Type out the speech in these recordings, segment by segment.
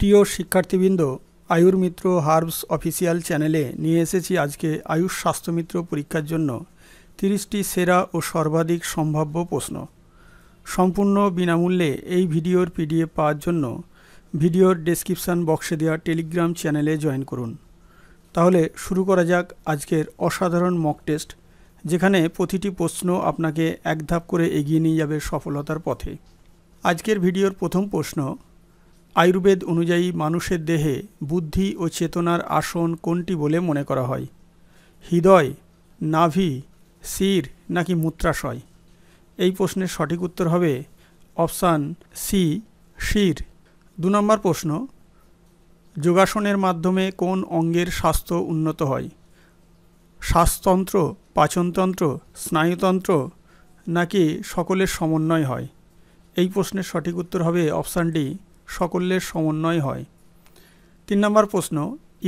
প্রিয় শিক্ষার্থীবৃন্দ, আয়ুর মিত্র হার্বস অফিসিয়াল চ্যানেলে নিয়ে এসেছি আজকে আয়ুষ স্বাস্থ্যমিত্র পরীক্ষার জন্য 30টি সেরা ও সর্বাধিক সম্ভাব্য প্রশ্ন। সম্পূর্ণ বিনামূল্যে এই ভিডিওর পিডিএফ পাওয়ার জন্য ভিডিওর ডেসক্রিপশান বক্সে দেওয়া টেলিগ্রাম চ্যানেলে জয়েন করুন। তাহলে শুরু করা যাক আজকের অসাধারণ মক টেস্ট, যেখানে প্রতিটি প্রশ্ন আপনাকে এক ধাপ করে এগিয়ে নিয়ে যাবে সফলতার পথে। আজকের ভিডিওর প্রথম প্রশ্ন, আয়ুর্বেদ অনুযায়ী মানুষের দেহে বুদ্ধি ও চেতনার আসন কোনটি বলে মনে করা হয়? হৃদয়, নাভি, শির নাকি মূত্রাশয়? এই প্রশ্নের সঠিক উত্তর হবে অপশান সি, শির। 2 নম্বর প্রশ্ন, যোগাসনের মাধ্যমে কোন অঙ্গের স্বাস্থ্য উন্নত হয়? শ্বাসতন্ত্র, পাচনতন্ত্র, স্নায়ুতন্ত্র নাকি সকলের সমন্বয় হয়? এই প্রশ্নের সঠিক উত্তর হবে অপশান ডি, সকলের সমন্বয় হয়। 3 নম্বর প্রশ্ন,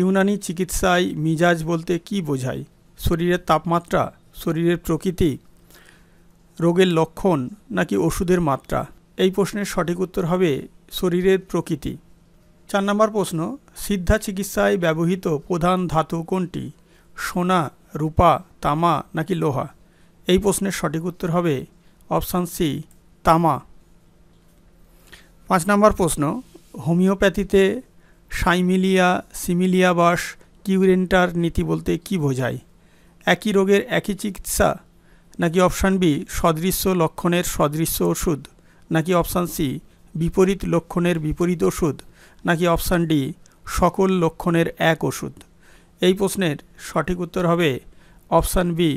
ইউনানি চিকিৎসায় মিজাজ বলতে কি বোঝায়? শরীরের তাপমাত্রা, শরীরের প্রকৃতি, রোগের লক্ষণ নাকি ওষুধের মাত্রা? এই প্রশ্নের সঠিক উত্তর হবে শরীরের প্রকৃতি। 4 নম্বর প্রশ্ন, সিদ্ধা চিকিৎসায় ব্যবহৃত প্রধান ধাতু কোনটি? সোনা, রূপা, তামা নাকি লোহা? এই প্রশ্নের সঠিক উত্তর হবে অপশান সি, তামা। 5 নম্বর প্রশ্ন, হোমিওপ্যাথিতে সাইমিলিয়া, সিমিলিয়াবাস, কিউরেন্টার নীতি বলতে কি বোঝায়? একই রোগের একই চিকিৎসা নাকি অপশান বি, সদৃশ্য লক্ষণের সদৃশ্য ওষুধ নাকি অপশান সি, বিপরীত লক্ষণের বিপরীত ওষুধ নাকি অপশান ডি, সকল লক্ষণের এক ওষুধ? এই প্রশ্নের সঠিক উত্তর হবে অপশান বি,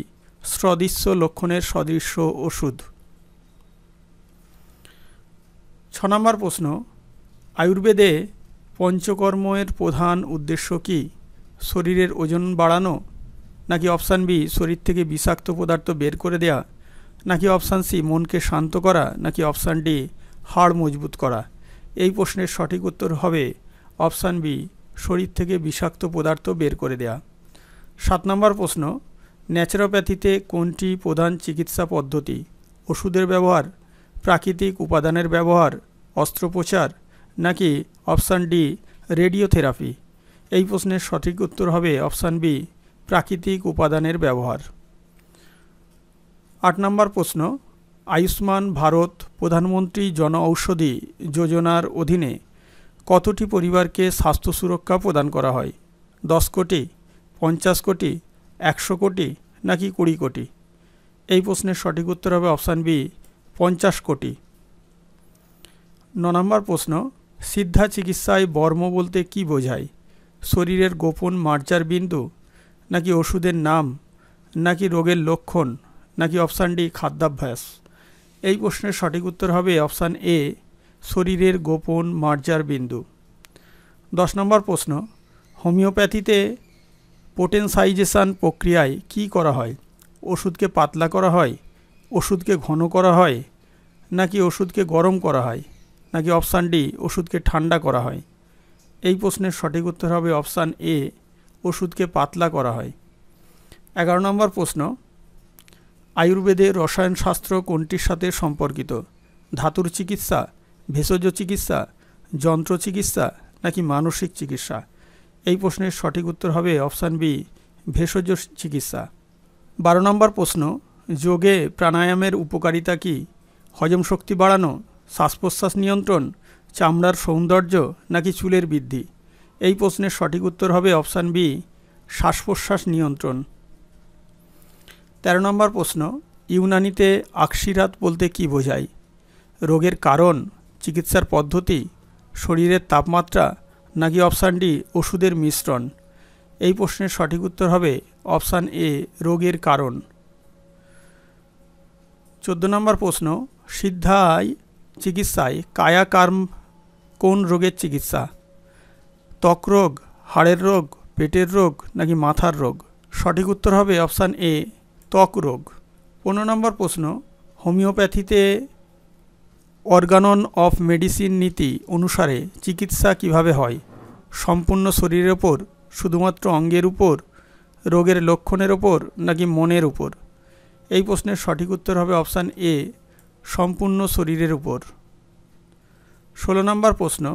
সদৃশ্য লক্ষণের সদৃশ্য ওষুধ। 6 নম্বর প্রশ্ন, আয়ুর্বেদে পঞ্চকর্মের প্রধান উদ্দেশ্য কি? শরীরের ওজন বাড়ানো নাকি অপশান বি, শরীর থেকে বিষাক্ত পদার্থ বের করে দেয়া নাকি অপশান সি, মনকে শান্ত করা নাকি অপশান ডি, হাড় মজবুত করা? এই প্রশ্নের সঠিক উত্তর হবে অপশান বি, শরীর থেকে বিষাক্ত পদার্থ বের করে দেয়া। 7 নম্বর প্রশ্ন, ন্যাচারোপ্যাথিতে কোনটি প্রধান চিকিৎসা পদ্ধতি? ওষুধের ব্যবহার, প্রাকৃতিক উপাদানের ব্যবহার, অস্ত্রোপচার নাকি অপশান ডি, রেডিওথেরাপি? এই প্রশ্নের সঠিক উত্তর হবে অপশান বি, প্রাকৃতিক উপাদানের ব্যবহার। 8 নম্বর প্রশ্ন, আয়ুষ্মান ভারত প্রধানমন্ত্রী জন ঔষধি যোজনার অধীনে কতটি পরিবারকে স্বাস্থ্য সুরক্ষা প্রদান করা হয়? 10 কোটি, 50 কোটি, 100 কোটি নাকি 20 কোটি? এই প্রশ্নের সঠিক উত্তর হবে অপশান বি, 50 কোটি। 9 নম্বর প্রশ্ন, সিদ্ধা চিকিৎসায় বর্ম বলতে কি বোঝায়? শরীরের গোপন মার্জার বিন্দু নাকি ওষুধের নাম নাকি রোগের লক্ষণ নাকি অপশান ডি, খাদ্যাভ্যাস? এই প্রশ্নের সঠিক উত্তর হবে অপশান এ, শরীরের গোপন মার্জার বিন্দু। 10 নম্বর প্রশ্ন, হোমিওপ্যাথিতে পোটেনসাইজেশন প্রক্রিয়ায় কি করা হয়? ওষুধকে পাতলা করা হয়, ওষুধকে ঘন করা হয় নাকি ওষুধকে গরম করা হয় নাকি অপশান ডি, ওষুধকে ঠান্ডা করা হয়? এই প্রশ্নের সঠিক উত্তর হবে অপশান এ, ওষুধকে পাতলা করা হয়। 11 নম্বর প্রশ্ন, আয়ুর্বেদে রসায়নশাস্ত্র কোনটির সাথে সম্পর্কিত? ধাতুর চিকিৎসা, ভেষজ চিকিৎসা, যন্ত্র চিকিৎসা নাকি মানসিক চিকিৎসা? এই প্রশ্নের সঠিক উত্তর হবে অপশান বি, ভেষজ চিকিৎসা। 12 নম্বর প্রশ্ন, যোগে প্রাণায়ামের উপকারিতা কি? হজম শক্তি বাড়ানো, শ্বাস প্রশ্বাস নিয়ন্ত্রণ, চামড়ার সৌন্দর্য নাকি চুলের বৃদ্ধি? এই প্রশ্নের সঠিক উত্তর হবে অপশান বি, শ্বাস প্রশ্বাস নিয়ন্ত্রণ। 13 নম্বর প্রশ্ন, ইউনানিতে আকশিরাত বলতে কি বোঝায়? রোগের কারণ, চিকিৎসার পদ্ধতি, শরীরের তাপমাত্রা নাকি অপশান ডি, ওষুধের মিশ্রণ? এই প্রশ্নের সঠিক উত্তর হবে অপশান এ, রোগের কারণ। 14 নম্বর প্রশ্ন, সিদ্ধায় চিকিৎসায় কায়াকার্ম কোন রোগের চিকিৎসা? ত্বক রোগ, হাড়ের রোগ, পেটের রোগ নাকি মাথার রোগ? সঠিক উত্তর হবে অপশান এ, ত্বক রোগ। 15 নম্বর প্রশ্ন, হোমিওপ্যাথিতে অর্গানন অফ মেডিসিন নীতি অনুসারে চিকিৎসা কিভাবে হয়? সম্পূর্ণ শরীরের ওপর, শুধুমাত্র অঙ্গের উপর, রোগের লক্ষণের ওপর নাকি মনের উপর? এই প্রশ্নের সঠিক উত্তর হবে অপশান এ, সম্পূর্ণ শরীরের উপর। 16 নম্বর প্রশ্ন,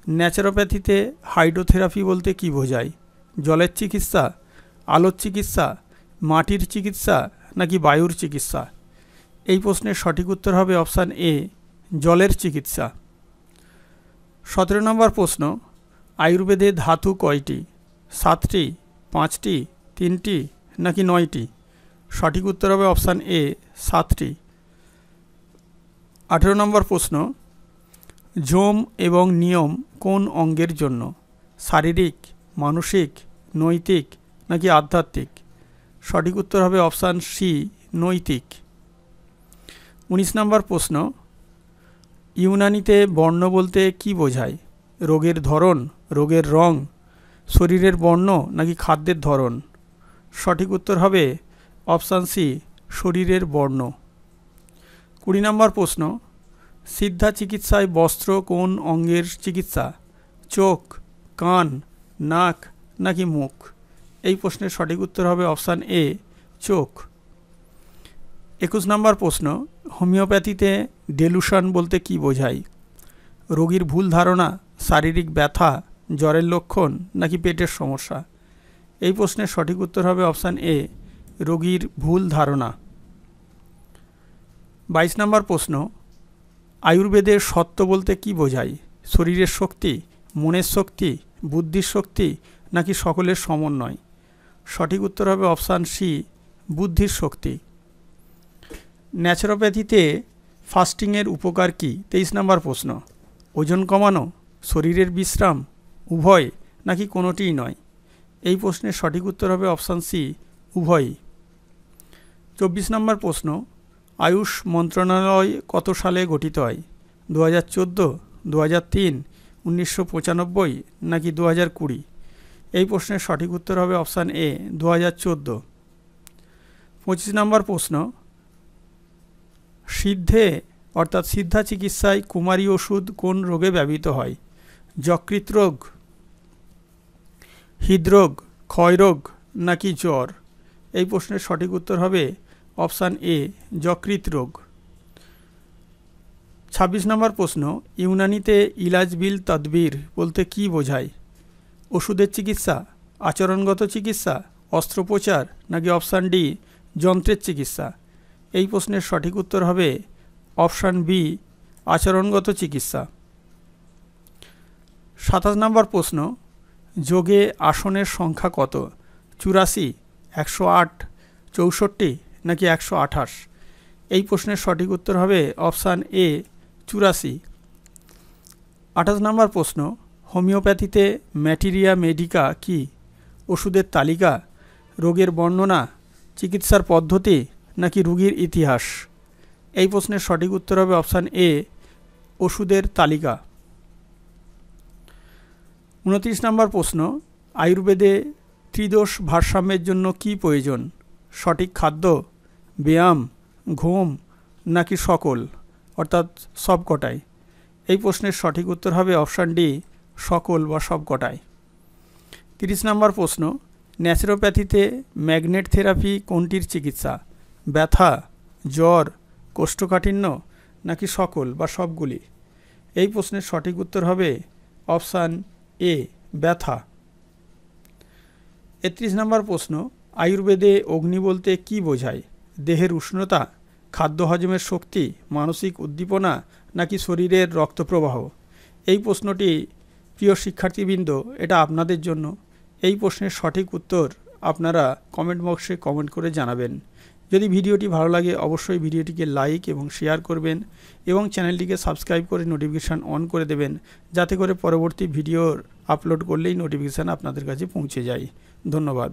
ন্যাচারোপ্যাথিতে হাইড্রোথেরাপি বলতে কী বোঝায়? জলের চিকিৎসা, আলোর চিকিৎসা, মাটির চিকিৎসা নাকি বায়ুর চিকিৎসা? এই প্রশ্নের সঠিক উত্তর হবে অপশান এ, জলের চিকিৎসা। 17 নম্বর প্রশ্ন, আয়ুর্বেদে ধাতু কয়টি? 7টি, 5টি, 3টি নাকি 9টি? সঠিক উত্তর হবে অপশান এ, 7টি। 18 নম্বর প্রশ্ন, যম এবং নিয়ম কোন অঙ্গের জন্য? শারীরিক, মানসিক, নৈতিক নাকি আধ্যাত্মিক? সঠিক উত্তর হবে অপশান সি, নৈতিক। 19 নম্বর প্রশ্ন, ইউনানিতে বর্ণ বলতে কী বোঝায়? রোগের ধরন, রোগের রং, শরীরের বর্ণ নাকি খাদ্যের ধরন? সঠিক উত্তর হবে অপশান সি, শরীরের বর্ণ। 20 নম্বর প্রশ্ন, সিদ্ধা চিকিৎসায় বস্ত্র কোন অঙ্গের চিকিৎসা? চোখ, কান, নাক নাকি মুখ? এই প্রশ্নের সঠিক উত্তর হবে অপশান এ, চোখ। 21 নম্বর প্রশ্ন, হোমিওপ্যাথিতে ডেলুশন বলতে কী বোঝায়? রোগীর ভুল ধারণা, শারীরিক ব্যথা, জ্বরের লক্ষণ নাকি পেটের সমস্যা? এই প্রশ্নের সঠিক উত্তর হবে অপশান এ, রোগীর ভুল ধারণা। 22 নম্বর প্রশ্ন, আয়ুর্বেদের সত্ত্ব বলতে কী বোঝায়? শরীরের শক্তি, মনের শক্তি, বুদ্ধির শক্তি নাকি সকলের সমন্বয়? সঠিক উত্তর হবে অপশান সি, বুদ্ধির শক্তি। ন্যাচারোপ্যাথিতে ফাস্টিংয়ের উপকার কী? 23 নম্বর প্রশ্ন, ওজন কমানো, শরীরের বিশ্রাম, উভয় নাকি কোনোটিই নয়? এই প্রশ্নের সঠিক উত্তর হবে অপশান সি, উভয়ই। 24 নম্বর প্রশ্ন, আয়ুষ মন্ত্রণালয় কত সালে গঠিত হয়? 2014, 2003, 1995 নাকি 2020? এই প্রশ্নের সঠিক উত্তর হবে অপশান এ, 2014। 25 নম্বর প্রশ্ন, সিদ্ধে অর্থাৎ সিদ্ধা চিকিৎসায় কুমারী ওষুধ কোন রোগে ব্যবহৃত হয়? যকৃৎ রোগ, হৃদরোগ, ক্ষয়রোগ নাকি জ্বর? এই প্রশ্নের সঠিক উত্তর হবে অপশান এ, যকৃৎ রোগ। 26 নম্বর প্রশ্ন, ইউনানিতে ইলাজ বিল তদবির বলতে কী বোঝায়? ওষুধের চিকিৎসা, আচরণগত চিকিৎসা, অস্ত্রোপচার নাকি অপশান ডি, যন্ত্রের চিকিৎসা? এই প্রশ্নের সঠিক উত্তর হবে অপশান বি, আচরণগত চিকিৎসা। 27 নম্বর প্রশ্ন, যোগে আসনের সংখ্যা কত? 84, 108, 64 নাকি 128? এই প্রশ্নের সঠিক উত্তর হবে অপশান এ, 84। 28 নম্বর প্রশ্ন, হোমিওপ্যাথিতে ম্যাটেরিয়া মেডিকা কি? ওষুধের তালিকা, রোগের বর্ণনা, চিকিৎসার পদ্ধতি নাকি রোগীর ইতিহাস? এই প্রশ্নের সঠিক উত্তর হবে অপশান এ, ওষুধের তালিকা। 29 নম্বর প্রশ্ন, আয়ুর্বেদে ত্রিদোষ ভারসাম্যের জন্য কি প্রয়োজন? সঠিক খাদ্য, ব্যায়াম, ঘুম নাকি সকল অর্থাৎ সবকটাই? এই প্রশ্নের সঠিক উত্তর হবে অপশান ডি, সকল বা সবকটাই। 30 নম্বর প্রশ্ন, ন্যাচারোপ্যাথিতে ম্যাগনেট থেরাপি কোনটির চিকিৎসা? ব্যথা, জ্বর, কোষ্ঠকাঠিন্য নাকি সকল বা সবগুলি? এই প্রশ্নের সঠিক উত্তর হবে অপশান এ, ব্যথা। 31 নম্বর প্রশ্ন, আয়ুর্বেদে অগ্নি বলতে কী বোঝায়? দেহের উষ্ণতা, খাদ্য হজমের শক্তি, মানসিক উদ্দীপনা নাকি শরীরের রক্তপ্রবাহ? এই প্রশ্নটি প্রিয় শিক্ষার্থীবৃন্দ, এটা আপনাদের জন্য। এই প্রশ্নের সঠিক উত্তর আপনারা কমেন্ট বক্সে কমেন্ট করে জানাবেন। যদি ভিডিওটি ভালো লাগে অবশ্যই ভিডিওটিকে লাইক এবং শেয়ার করবেন এবং চ্যানেলটিকে সাবস্ক্রাইব করে নোটিফিকেশান অন করে দেবেন, যাতে করে পরবর্তী ভিডিওর আপলোড করলেই নোটিফিকেশান আপনাদের কাছে পৌঁছে যায়। ধন্যবাদ।